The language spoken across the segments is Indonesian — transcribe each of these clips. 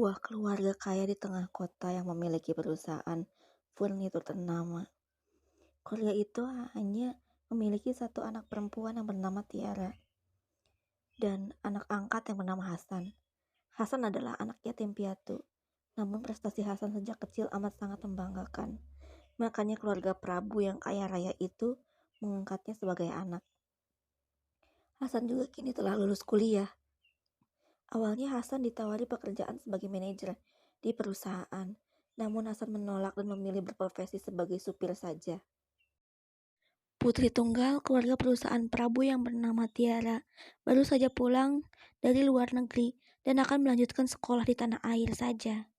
sebuah keluarga kaya di tengah kota yang memiliki perusahaan furnitur ternama. Keluarga itu hanya memiliki satu anak perempuan yang bernama Tiara dan anak angkat yang bernama Hasan. Hasan adalah anak yatim piatu, namun prestasi Hasan sejak kecil amat sangat membanggakan. Makanya keluarga Prabu yang kaya raya itu mengangkatnya sebagai anak. Hasan juga kini telah lulus kuliah. Awalnya Hasan ditawari pekerjaan sebagai manajer di perusahaan, namun Hasan menolak dan memilih berprofesi sebagai supir saja. Putri tunggal keluarga perusahaan Prabu yang bernama Tiara baru saja pulang dari luar negeri dan akan melanjutkan sekolah di tanah air saja.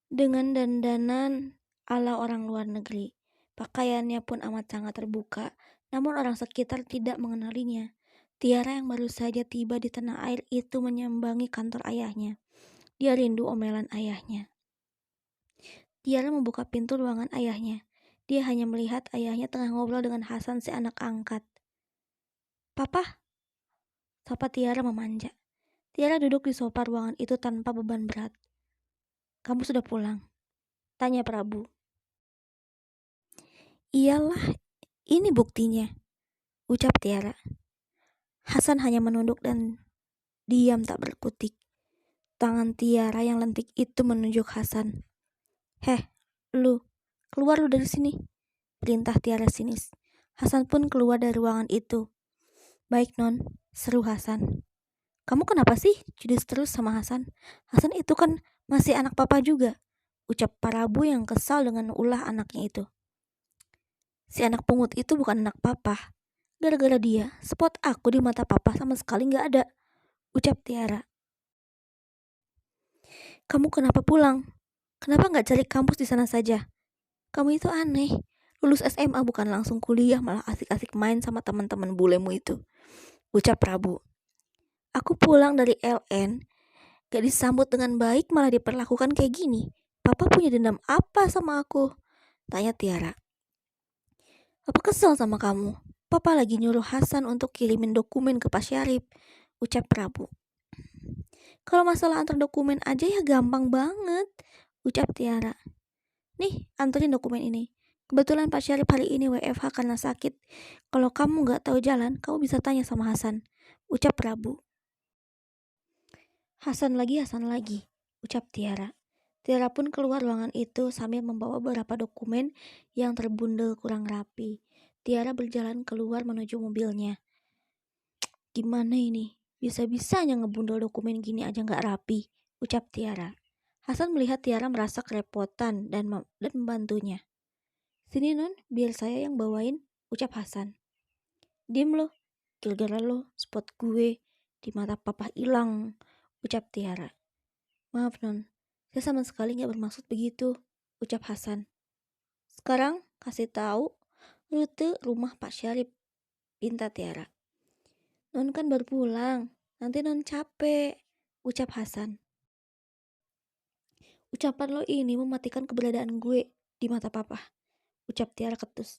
Dengan dandanan ala orang luar negeri, pakaiannya pun amat sangat terbuka, namun orang sekitar tidak mengenalinya. Tiara yang baru saja tiba di tanah air itu menyambangi kantor ayahnya. Dia rindu omelan ayahnya. Tiara membuka pintu ruangan ayahnya. Dia hanya melihat ayahnya tengah ngobrol dengan Hasan si anak angkat. "Papa," sapa Tiara memanja. Tiara duduk di sofa ruangan itu tanpa beban berat. "Kamu sudah pulang?" tanya Prabu. "Iyalah, ini buktinya," ucap Tiara. Hasan hanya menunduk dan diam tak berkutik. Tangan Tiara yang lentik itu menunjuk Hasan. "Heh, lu, keluar lu dari sini," perintah Tiara sinis. Hasan pun keluar dari ruangan itu. "Baik non," seru Hasan. "Kamu kenapa sih judes terus sama Hasan? Hasan itu kan masih anak papa juga," ucap Prabu yang kesal dengan ulah anaknya itu. "Si anak pungut itu bukan anak papa. Gara-gara dia, spot aku di mata papa sama sekali gak ada," ucap Tiara. "Kamu kenapa pulang? Kenapa gak cari kampus di sana saja? Kamu itu aneh. Lulus SMA bukan langsung kuliah, malah asik-asik main sama teman-teman bulemu itu," ucap Prabu. "Aku pulang dari LN, gak disambut dengan baik, malah diperlakukan kayak gini. Papa punya dendam apa sama aku?" tanya Tiara. "Papa kesel sama kamu. Papa lagi nyuruh Hasan untuk kirimin dokumen ke Pak Syarif," ucap Prabu. "Kalau masalah antar dokumen aja ya gampang banget," ucap Tiara. "Nih, anterin dokumen ini. Kebetulan Pak Syarif hari ini WFH karena sakit. Kalau kamu gak tahu jalan, kamu bisa tanya sama Hasan," ucap Prabu. Hasan lagi, ucap Tiara. Tiara pun keluar ruangan itu sambil membawa beberapa dokumen yang terbundel kurang rapi. Tiara berjalan keluar menuju mobilnya. "Gimana ini? Bisa-bisanya ngebundel dokumen gini aja gak rapi," ucap Tiara. Hasan melihat Tiara merasa kerepotan dan membantunya. "Sini non, biar saya yang bawain," ucap Hasan. "Diem lo, gara-gara lo spot gue di mata papa hilang," ucap Tiara. "Maaf non, saya sama sekali gak bermaksud begitu," ucap Hasan. "Sekarang kasih tahu rute rumah Pak Syarif," pinta Tiara. "Non kan baru pulang, nanti non capek," ucap Hasan. "Ucapan lo ini mematikan keberadaan gue di mata papa," ucap Tiara ketus.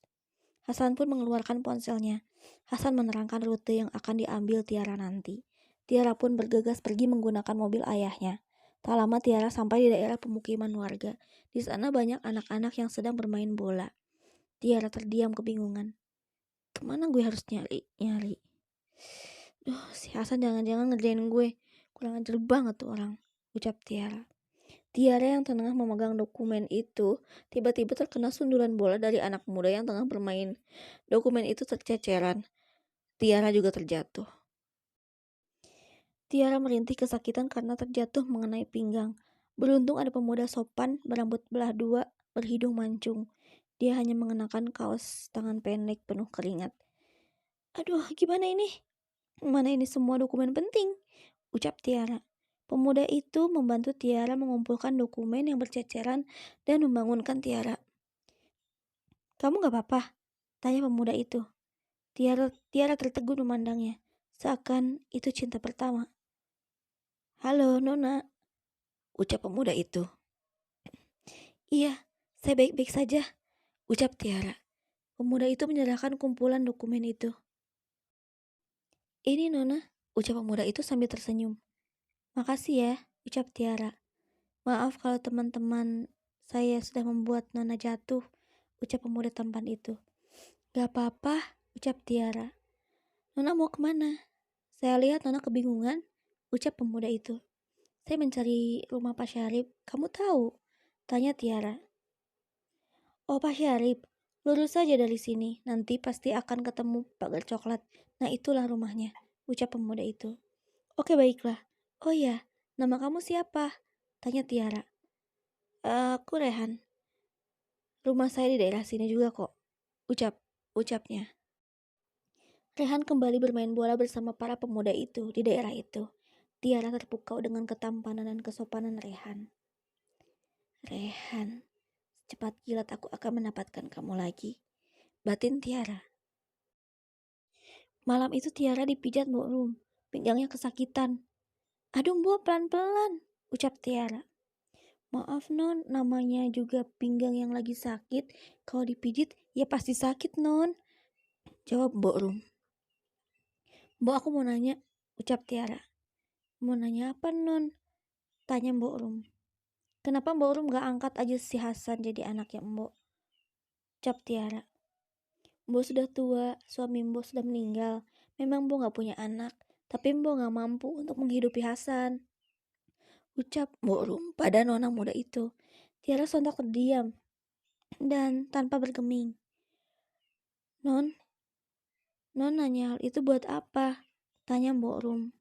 Hasan pun mengeluarkan ponselnya. Hasan menerangkan rute yang akan diambil Tiara nanti. Tiara pun bergegas pergi menggunakan mobil ayahnya. Tak lama Tiara sampai di daerah pemukiman warga. Di sana banyak anak-anak yang sedang bermain bola. Tiara terdiam kebingungan. Kemana gue harus nyari? Duh, si Hasan jangan-jangan ngerjain gue. Kurang ajar banget tuh orang, ucap Tiara. Tiara yang tengah memegang dokumen itu tiba-tiba terkena sundulan bola dari anak muda yang tengah bermain. Dokumen itu terceceran. Tiara juga terjatuh. Tiara merintih kesakitan karena terjatuh mengenai pinggang. Beruntung ada pemuda sopan berambut belah dua, berhidung mancung. Dia hanya mengenakan kaos tangan pendek penuh keringat. "Aduh, gimana ini? Mana ini semua dokumen penting?" ucap Tiara. Pemuda itu membantu Tiara mengumpulkan dokumen yang berceceran dan membangunkan Tiara. "Kamu gak apa-apa?" tanya pemuda itu. Tiara tertegun memandangnya, seakan itu cinta pertama. "Halo, Nona," ucap pemuda itu. "Iya, saya baik-baik saja," ucap Tiara. Pemuda itu menyerahkan kumpulan dokumen itu. "Ini Nona," ucap pemuda itu sambil tersenyum. "Makasih ya," ucap Tiara. Maaf kalau teman-teman saya sudah membuat Nona jatuh, ucap pemuda tampan itu. Gak apa-apa, ucap Tiara. Nona mau kemana? Saya lihat Nona kebingungan, ucap pemuda itu. Saya mencari rumah Pak Syarif, kamu tahu? Tanya Tiara. Oh Pak Syarif, lurus saja dari sini, nanti pasti akan ketemu pagar coklat. Nah itulah rumahnya, ucap pemuda itu. Oke baiklah. Oh ya, nama kamu siapa? Tanya Tiara. Aku Rehan. Rumah saya di daerah sini juga kok. Ucapnya. Rehan kembali bermain bola bersama para pemuda itu di daerah itu. Tiara terpukau dengan ketampanan dan kesopanan Rehan. Rehan, cepat kilat aku akan mendapatkan kamu lagi. Batin Tiara. Malam itu Tiara dipijat Mbok Rum. Pinggangnya kesakitan. Aduh Mbok pelan-pelan, ucap Tiara. Maaf Non, namanya juga pinggang yang lagi sakit. Kalau dipijit, ya pasti sakit Non, jawab Mbok Rum. Mbok aku mau nanya, ucap Tiara. Mau nanya apa Non? Tanya Mbok Rum. Kenapa Mbok Rum gak angkat aja si Hasan jadi anaknya Mbok? Ucap Tiara. Mbok sudah tua, suami Mbok sudah meninggal. Memang Mbok gak punya anak, tapi Mbok gak mampu untuk menghidupi Hasan, ucap Mbok Rum pada nona muda itu. Tiara sontak terdiam dan tanpa bergeming. Non nanya hal itu buat apa? Tanya Mbok Rum.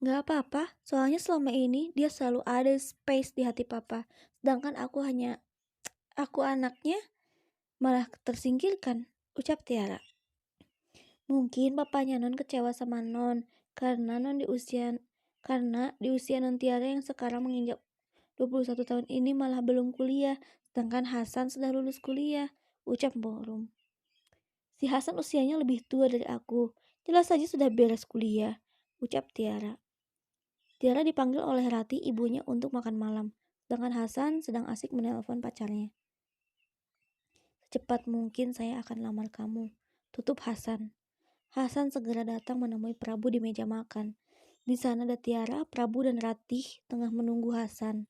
Gak apa-apa, soalnya selama ini dia selalu ada space di hati papa. Sedangkan aku anaknya malah tersingkirkan, ucap Tiara. Mungkin papanya Non kecewa sama Non karena di usia Non Tiara yang sekarang menginjak 21 tahun ini malah belum kuliah, sedangkan Hasan sudah lulus kuliah, ucap Mbok Rum. Si Hasan usianya lebih tua dari aku, jelas saja sudah beres kuliah, ucap Tiara. Tiara dipanggil oleh Rati ibunya untuk makan malam, sedangkan Hasan sedang asik menelpon pacarnya. Secepat mungkin saya akan lamar kamu, tutup Hasan. Hasan segera datang menemui Prabu di meja makan. Di sana ada Tiara, Prabu dan Ratih tengah menunggu Hasan.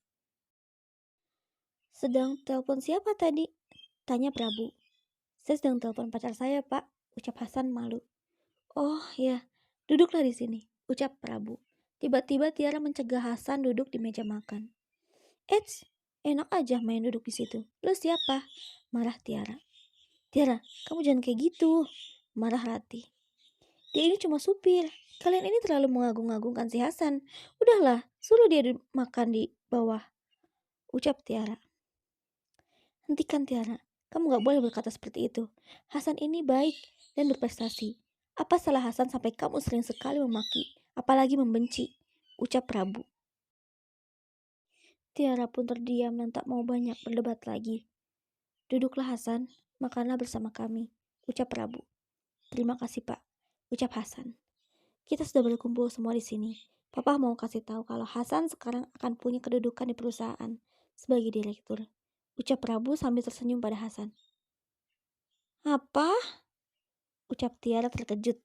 Sedang telepon siapa tadi? Tanya Prabu. Saya sedang telepon pacar saya, Pak, ucap Hasan malu. Oh ya, duduklah di sini, ucap Prabu. Tiba-tiba Tiara mencegah Hasan duduk di meja makan. Eits, enak aja main duduk di situ. Lu siapa? Marah Tiara. Tiara, kamu jangan kayak gitu, marah Ratih. Dia ini cuma supir. Kalian ini terlalu mengagung-agungkan si Hasan. Udahlah, suruh dia makan di bawah, ucap Tiara. Hentikan Tiara, kamu gak boleh berkata seperti itu. Hasan ini baik dan berprestasi. Apa salah Hasan sampai kamu sering sekali memaki, apalagi membenci, ucap Prabu. Tiara pun terdiam dan tak mau banyak berdebat lagi. Duduklah Hasan, makanlah bersama kami, ucap Prabu. Terima kasih Pak, ucap Hasan. Kita sudah berkumpul semua di sini. Papa mau kasih tahu kalau Hasan sekarang akan punya kedudukan di perusahaan sebagai direktur, ucap Prabu sambil tersenyum pada Hasan. Apa? Ucap Tiara terkejut.